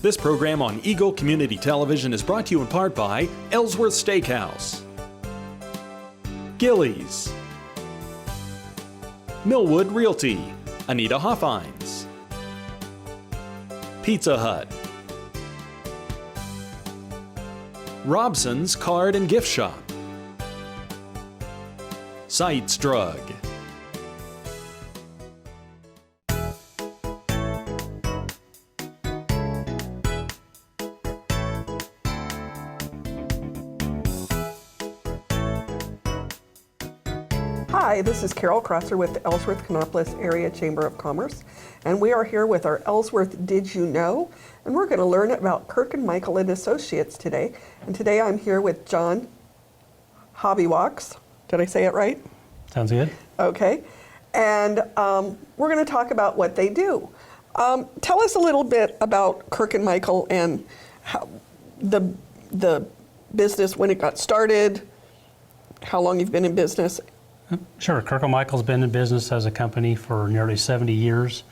This program on Eagle Community Television is brought to you in part by Ellsworth Steakhouse, Gillies, Millwood Realty, Anita Hoffines, Pizza Hut, Robson's Card and Gift Shop, Sites Drug. Hi, this is Carol Crosser with the Ellsworth-Kannapolis Area Chamber of Commerce, and we are here with our Ellsworth Did You Know? And we're going to learn about Kirkham, Michael and Associates today. And today I'm here with John Hobbywalks. Did I say it right? Sounds good. Okay. And we're going to talk about what they do. Tell us a little bit about Kirkham, Michael, and how the business, when it got started, how long you've been in business. Sure. Kirkham Michael's been in business as a company for nearly 70 years.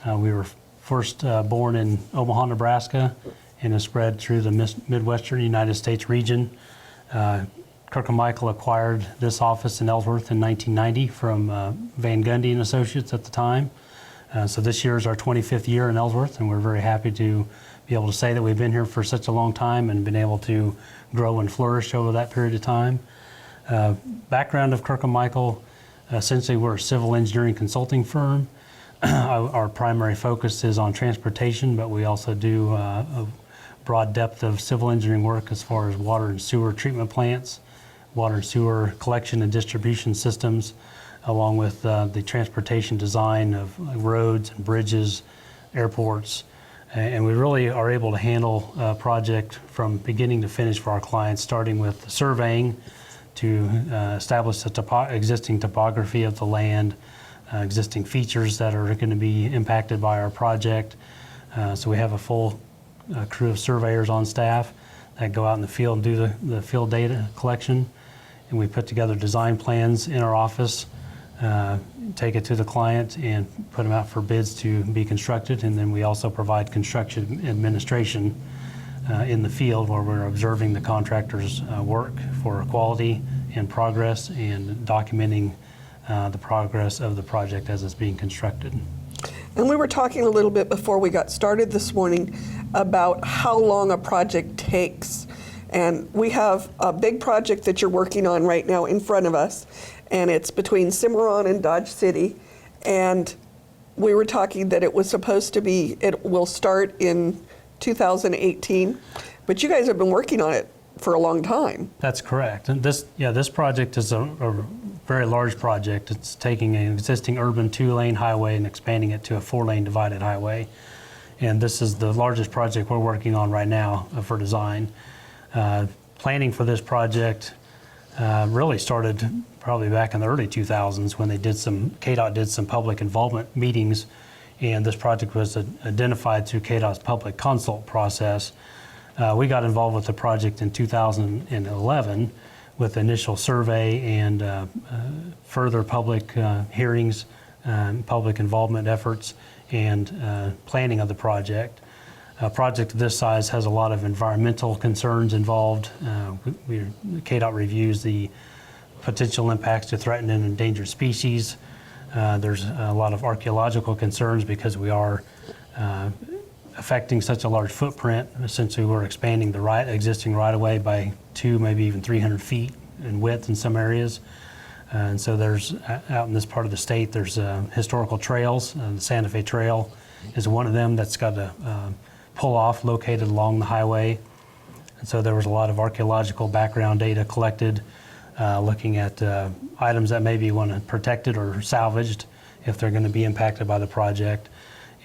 We were first born in Omaha, Nebraska, and have spread through the Midwestern United States region. Kirkham Michael acquired this office in Ellsworth in 1990 from Van Gundy and Associates at the time. So this year is our 25th year in Ellsworth, and we're very happy to be able to say that we've been here for such a long time and been able to grow and flourish over that period of time. Background of Kirkham Michael, essentially we're a civil engineering consulting firm. Our primary focus is on transportation, but we also do a broad depth of civil engineering work as far as water and sewer treatment plants, water and sewer collection and distribution systems, along with the transportation design of roads and bridges, airports. And we really are able to handle a project from beginning to finish for our clients, starting with surveying, to establish the existing topography of the land, existing features that are going to be impacted by our project. So we have a full crew of surveyors on staff that go out in the field and do the field data collection. And we put together design plans in our office, take it to the client and put them out for bids to be constructed. And then we also provide construction administration in the field where we're observing the contractor's work for quality and progress and documenting the progress of the project as it's being constructed. And we were talking a little bit before we got started this morning about how long a project takes. And we have a big project that you're working on right now in front of us, and it's between Cimarron and Dodge City. And we were talking that it was supposed to be, it will start in 2018, but you guys have been working on it for a long time. That's correct. And this project is a very large project. It's taking an existing urban 2-lane highway and expanding it to a 4-lane divided highway. And this is the largest project we're working on right now for design. Planning for this project really started probably back in the early 2000s when KDOT did some public involvement meetings, and this project was identified through KDOT's public consult process. We got involved with the project in 2011 with the initial survey and further public hearings, public involvement efforts, and planning of the project. A project of this size has a lot of environmental concerns involved. KDOT reviews the potential impacts to threatened and endangered species. There's a lot of archaeological concerns because we are affecting such a large footprint. Essentially, we're expanding the existing right-of-way by 2, maybe even 300 feet in width in some areas. And so there's, out in this part of the state, there's historical trails. The Santa Fe Trail is one of them that's got a pull-off located along the highway. And so there was a lot of archaeological background data collected, looking at items that may be protected or salvaged if they're going to be impacted by the project.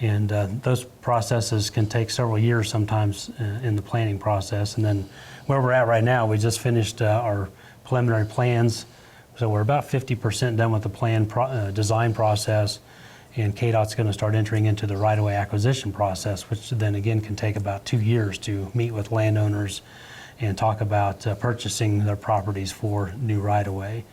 And those processes can take several years sometimes in the planning process. And then where we're at right now, we just finished our preliminary plans. So we're about 50% done with the plan design process. And KDOT's going to start entering into the right-of-way acquisition process, which then again can take about 2 years to meet with landowners and talk about purchasing their properties for new right-of-way.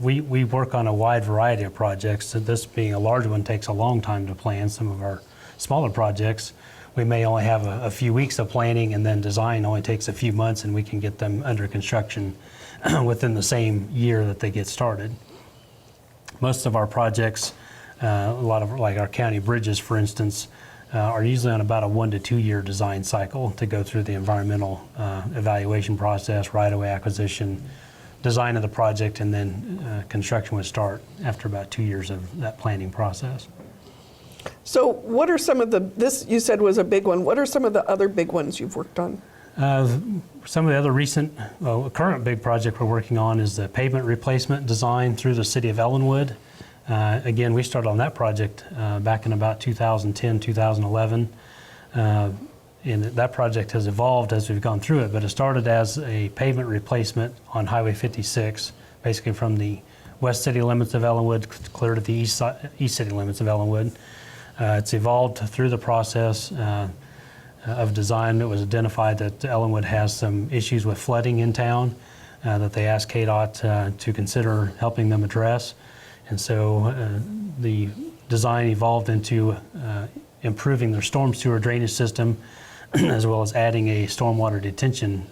We work on a wide variety of projects. This being a large one takes a long time to plan. Some of our smaller projects we may only have a few weeks of planning, and then design only takes a few months, and we can get them under construction within the same year that they get started. Most of our projects, a lot of like our county bridges, for instance, are usually on about a 1 to 2 year design cycle to go through the environmental evaluation process, right-of-way acquisition, design of the project, and then construction would start after about 2 years of that planning process. So what are some of this you said was a big one. What are some of the other big ones you've worked on? Some of the other current big project we're working on is the pavement replacement design through the city of Ellenwood. Again, we started on that project back in about 2010, 2011. And that project has evolved as we've gone through it, but it started as a pavement replacement on Highway 56, basically from the west city limits of Ellenwood clear to the east city limits of Ellenwood. It's evolved through the process of design. It was identified that Ellenwood has some issues with flooding in town that they asked KDOT to consider helping them address. And so the design evolved into improving their storm sewer drainage system, as well as adding a stormwater detention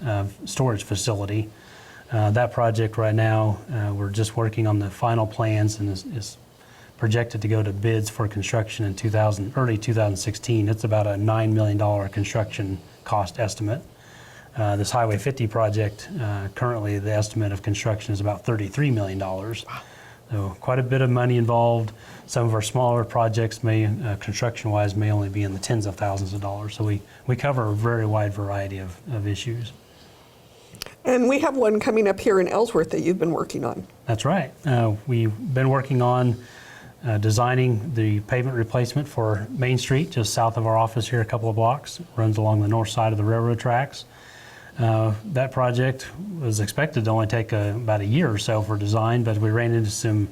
storage facility. That project right now, we're just working on the final plans, and is projected to go to bids for construction in early 2016. It's about a $9 million construction cost estimate. This Highway 50 project, currently the estimate of construction is about $33 million. So quite a bit of money involved. Some of our smaller projects construction-wise, may only be in the tens of thousands of dollars. So we cover a very wide variety of issues. And we have one coming up here in Ellsworth that you've been working on. That's right. We've been working on designing the pavement replacement for Main Street, just south of our office here, a couple of blocks. It runs along the north side of the railroad tracks. That project was expected to only take about a year or so for design, but we ran into some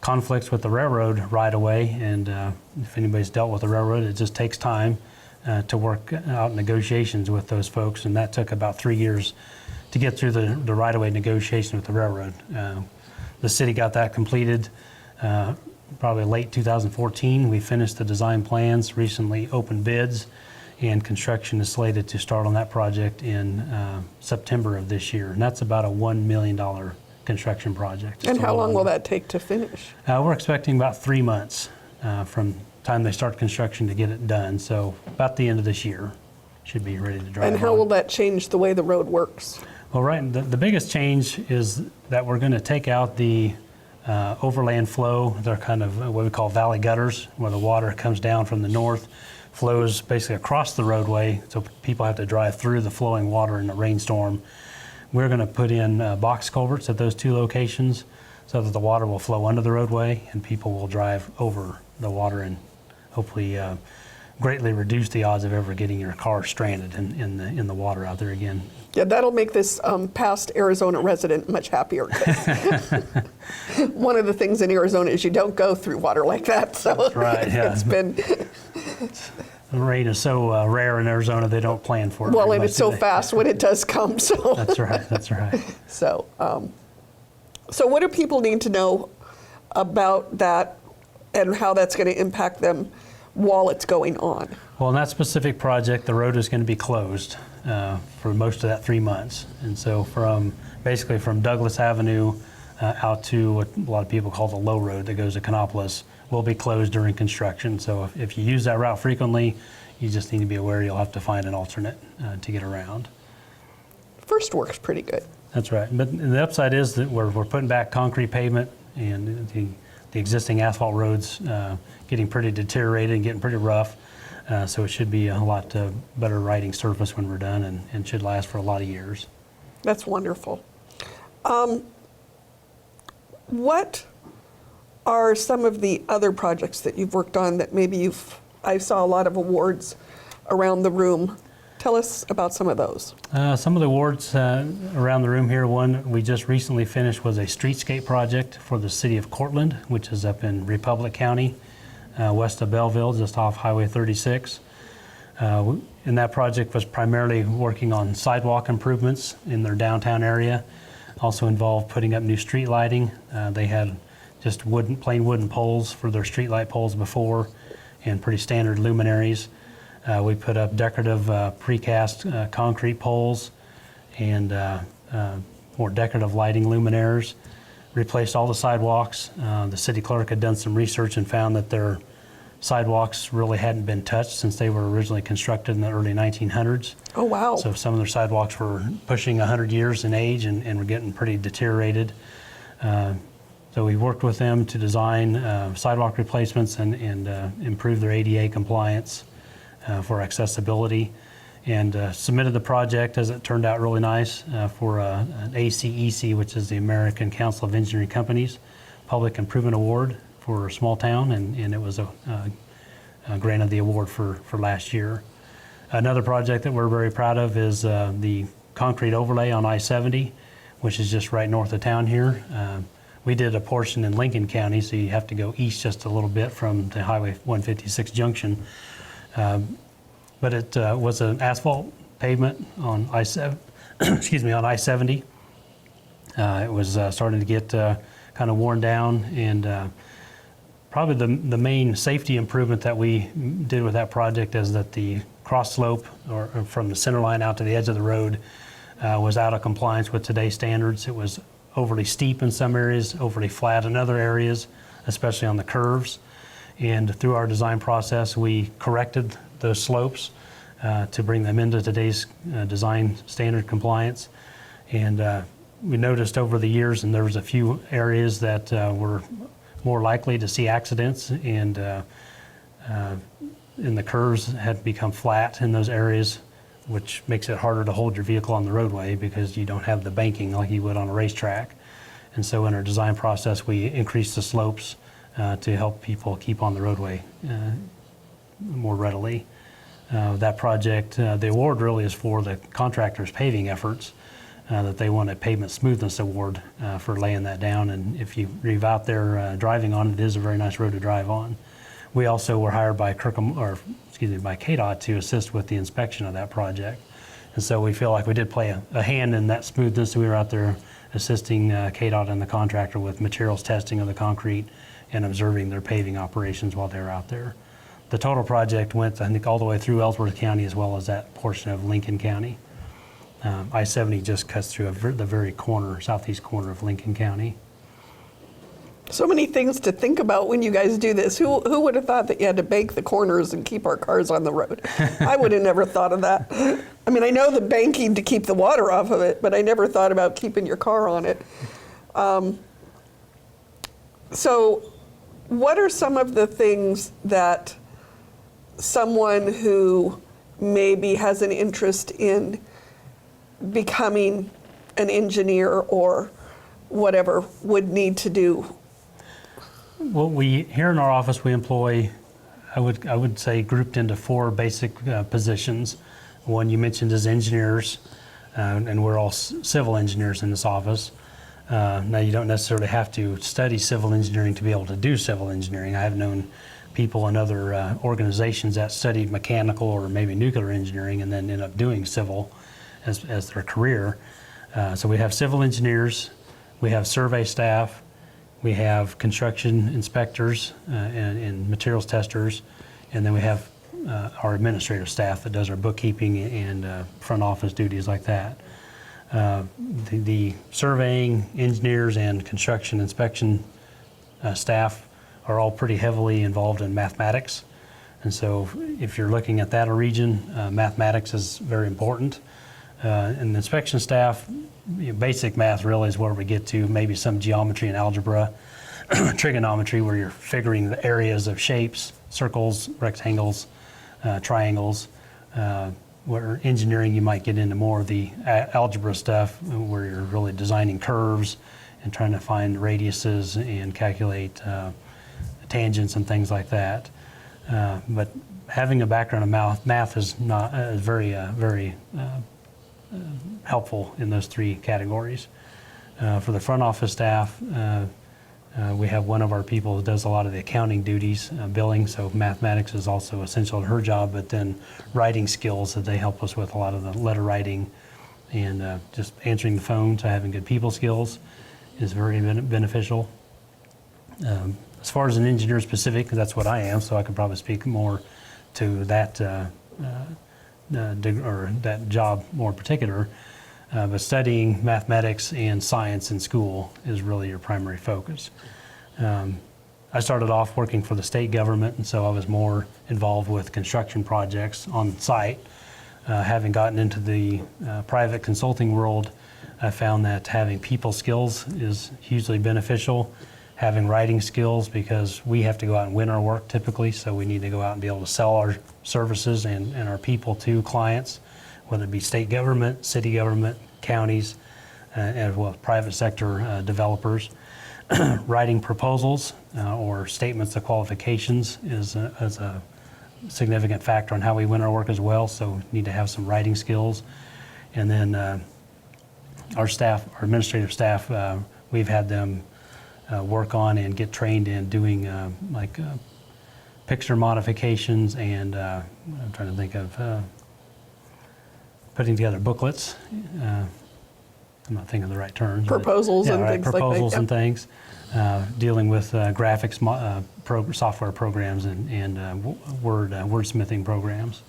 conflicts with the railroad right away, and if anybody's dealt with the railroad, it just takes time to work out negotiations with those folks, and that took about 3 years to get through the right-of-way negotiation with the railroad. The city got that completed probably late 2014. We finished the design plans, recently opened bids, and construction is slated to start on that project in September of this year. And that's about a $1 million construction project. And how long will that take to finish? We're expecting about 3 months from time they start construction to get it done. So about the end of this year should be ready to drive. And how will that change the way the road works? Well, right, the biggest change is that we're going to take out the overland flow. They're kind of what we call valley gutters, where the water comes down from the north, flows basically across the roadway, so people have to drive through the flowing water in a rainstorm. We're going to put in box culverts at those 2 locations so that the water will flow under the roadway and people will drive over the water, and hopefully greatly reduce the odds of ever getting your car stranded in the water out there again. Yeah, that'll make this past Arizona resident much happier. One of the things in Arizona is you don't go through water like that. So that's right, yeah. It's been... The rain is so rare in Arizona, they don't plan for it. Well, and it's so fast when it does come. So That's right, that's right. So, so what do people need to know about that and how that's going to impact them while it's going on? Well, in that specific project, the road is going to be closed for most of that 3 months. And so basically from Douglas Avenue out to what a lot of people call the low road that goes to Canopolis will be closed during construction. So if you use that route frequently, you just need to be aware you'll have to find an alternate to get around. First works pretty good. That's right. But the upside is that we're putting back concrete pavement, and the existing asphalt roads getting pretty deteriorated and getting pretty rough. So it should be a lot better riding surface when we're done, and should last for a lot of years. That's wonderful. What are some of the other projects that you've worked on that maybe I saw a lot of awards around the room. Tell us about some of those. Some of the awards around the room here, one we just recently finished was a streetscape project for the city of Cortland, which is up in Republic County, west of Belleville, just off Highway 36. And that project was primarily working on sidewalk improvements in their downtown area. Also involved putting up new street lighting. They had just plain wooden poles for their street light poles before, and pretty standard luminaries. We put up decorative precast concrete poles and more decorative lighting luminaires, replaced all the sidewalks. The city clerk had done some research and found that their sidewalks really hadn't been touched since they were originally constructed in the early 1900s. Oh, wow. So some of their sidewalks were pushing 100 years in age and were getting pretty deteriorated. So we worked with them to design sidewalk replacements and improve their ADA compliance for accessibility, and submitted the project, as it turned out really nice, for an ACEC, which is the American Council of Engineering Companies Public Improvement Award for a small town, and it was granted the award for last year. Another project that we're very proud of is the concrete overlay on I-70, which is just right north of town here. We did a portion in Lincoln County, so you have to go east just a little bit from the Highway 156 junction. But it was an asphalt pavement on I-7, excuse me, on I-70. It was starting to get kind of worn down, and probably the main safety improvement that we did with that project is that the cross slope, or from the center line out to the edge of the road, was out of compliance with today's standards. It was overly steep in some areas, overly flat in other areas, especially on the curves. And through our design process, we corrected those slopes to bring them into today's design standard compliance. And we noticed over the years, and there was a few areas that were more likely to see accidents, and the curves had become flat in those areas, which makes it harder to hold your vehicle on the roadway because you don't have the banking like you would on a racetrack. And so in our design process, we increased the slopes to help people keep on the roadway more readily. That project, the award really is for the contractor's paving efforts, that they won a pavement smoothness award for laying that down. And if you leave out there driving on it, it is a very nice road to drive on. We also were hired by Kirkham, or excuse me, by KDOT to assist with the inspection of that project. And so we feel like we did play a hand in that smoothness. We were out there assisting KDOT and the contractor with materials testing of the concrete and observing their paving operations while they were out there. The total project went, I think, all the way through Ellsworth County as well as that portion of Lincoln County. I-70 just cuts through the very corner, southeast corner of Lincoln County. So many things to think about when you guys do this. Who would have thought that you had to bank the corners and keep our cars on the road? I would have never thought of that. I mean, I know the banking to keep the water off of it, but I never thought about keeping your car on it. So what are some of the things that someone who maybe has an interest in becoming an engineer or whatever would need to do? Well, here in our office, we employ, I would say, grouped into four basic positions. One you mentioned is engineers, and we're all civil engineers in this office. Now, you don't necessarily have to study civil engineering to be able to do civil engineering. I have known people in other organizations that studied mechanical or maybe nuclear engineering and then end up doing civil as their career. So we have civil engineers, we have survey staff, we have construction inspectors and materials testers, and then we have our administrative staff that does our bookkeeping and front office duties like that. The surveying engineers and construction inspection staff are all pretty heavily involved in mathematics. And so if you're looking at that region, mathematics is very important. And the inspection staff, basic math really is where we get to, maybe some geometry and algebra, trigonometry, where you're figuring the areas of shapes, circles, rectangles, triangles. Where engineering, you might get into more of the algebra stuff, where you're really designing curves and trying to find radiuses and calculate tangents and things like that. But having a background in math is not very helpful in those three categories. For the front office staff, we have one of our people that does a lot of the accounting duties, billing, so mathematics is also essential to her job, but then writing skills that they help us with, a lot of the letter writing and just answering the phone, so having good people skills is very beneficial. As far as an engineer specific, that's what I am, so I could probably speak more to that or that job more in particular. But studying mathematics and science in school is really your primary focus. I started off working for the state government, and so I was more involved with construction projects on site. Having gotten into the private consulting world, I found that having people skills is hugely beneficial. Having writing skills, because we have to go out and win our work typically, so we need to go out and be able to sell our services and our people to clients, whether it be state government, city government, counties, as well as private sector developers. Writing proposals or statements of qualifications is a significant factor on how we win our work as well, so we need to have some writing skills. And then our staff, our administrative staff, we've had them work on and get trained in doing picture modifications and I'm trying to think of putting together booklets. I'm not thinking of the right terms. Proposals and things like that. Proposals and things. Dealing with graphics software programs and wordsmithing programs.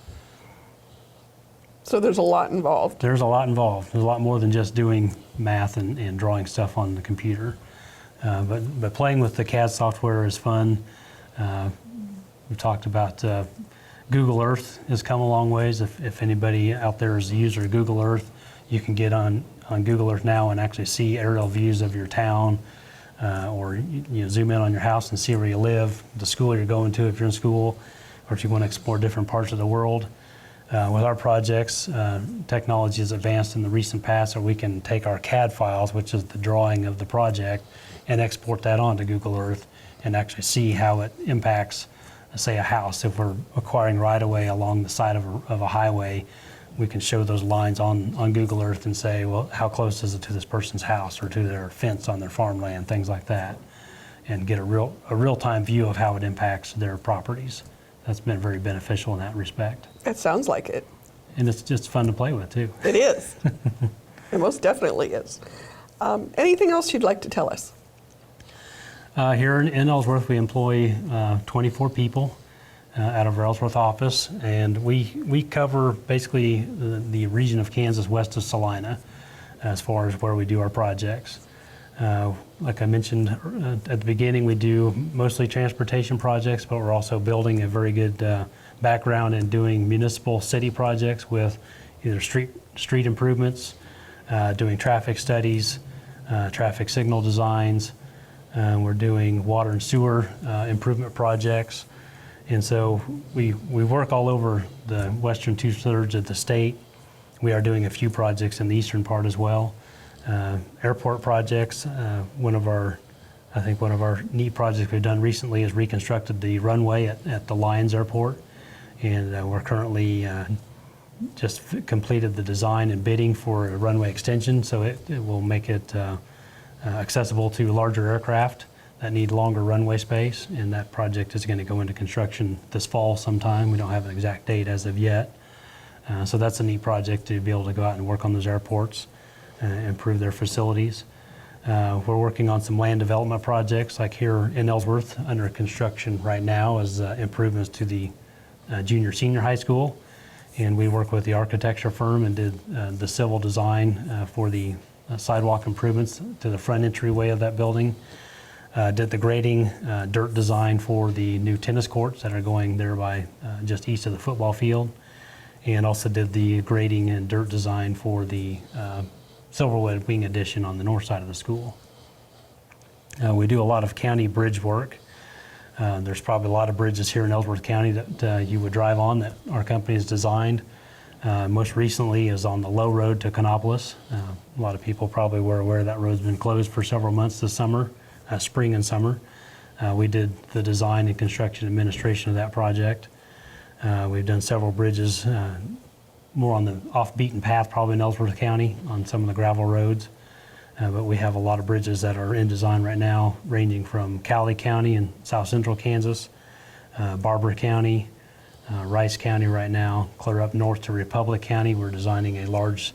So there's a lot involved. There's a lot involved. There's a lot more than just doing math and drawing stuff on the computer. But playing with the CAD software is fun. We talked about Google Earth has come a long ways. If anybody out there is a user of Google Earth, you can get on Google Earth now and actually see aerial views of your town, or zoom in on your house and see where you live, the school you're going to if you're in school, or if you want to explore different parts of the world. With our projects, technology has advanced in the recent past, so we can take our CAD files, which is the drawing of the project, and export that onto Google Earth and actually see how it impacts, say, a house. If we're acquiring right-of-way along the side of a highway, we can show those lines on Google Earth and say, well, how close is it to this person's house or to their fence on their farmland, things like that, and get a real-time view of how it impacts their properties. That's been very beneficial in that respect. It sounds like it. And it's just fun to play with, too. It is. It most definitely is. Anything else you'd like to tell us? Here in Ellsworth, we employ 24 people out of our Ellsworth office, and we cover basically the region of Kansas west of Salina as far as where we do our projects. Like I mentioned at the beginning, we do mostly transportation projects, but we're also building a very good background in doing municipal city projects with either street improvements, doing traffic studies, traffic signal designs. We're doing water and sewer improvement projects. And so we work all over the western 2/3 of the state. We are doing a few projects in the eastern part as well. Airport projects, one of our neat projects we've done recently is reconstructed the runway at the Lyons Airport. And we're currently just completed the design and bidding for a runway extension, so it will make it accessible to larger aircraft that need longer runway space, and that project is going to go into construction this fall sometime. We don't have an exact date as of yet. So that's a neat project to be able to go out and work on those airports, improve their facilities. We're working on some land development projects, like here in Ellsworth, under construction right now is improvements to the junior-senior high school. And we work with the architecture firm and did the civil design for the sidewalk improvements to the front entryway of that building. Did the grading, dirt design for the new tennis courts that are going there by just east of the football field, and also did the grading and dirt design for the Silverwood Wing addition on the north side of the school. We do a lot of county bridge work. There's probably a lot of bridges here in Ellsworth County that you would drive on that our company has designed. Most recently is on the Low Road to Canopolis. A lot of people probably were aware that road's been closed for several months this summer, spring and summer. We did the design and construction administration of that project. We've done several bridges, more on the off-beaten path, probably in Ellsworth County, on some of the gravel roads. But we have a lot of bridges that are in design right now, ranging from Cowley County in south central Kansas, Barber County, Rice County right now, clear up north to Republic County. We're designing a large,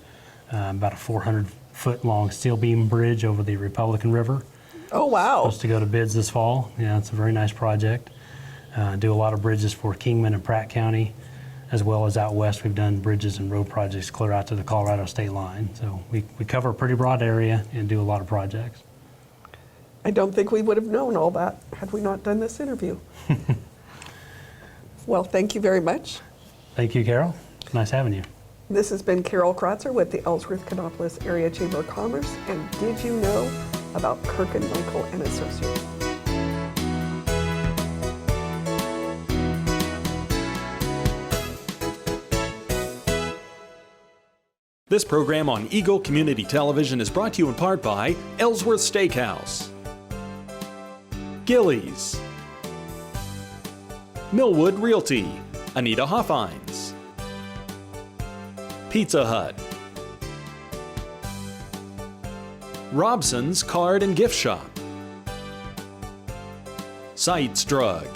about a 400-foot-long steel beam bridge over the Republican River. Oh, wow. Supposed to go to bids this fall. Yeah, it's a very nice project. Do a lot of bridges for Kingman and Pratt County. as well as out west, we've done bridges and road projects clear out to the Colorado state line. So we cover a pretty broad area and do a lot of projects. I don't think we would have known all that had we not done this interview. Well, thank you very much. Thank you, Carol. It's nice having you. This has been Carol Kratzer with the Ellsworth-Kanopolis Area Chamber of Commerce. And did you know about Kirkham, Michael and Associates? This program on Eagle Community Television is brought to you in part by Ellsworth Steakhouse, Gillies, Millwood Realty, Anita Hoffines, Pizza Hut, Robson's Card and Gift Shop, Sites Drug,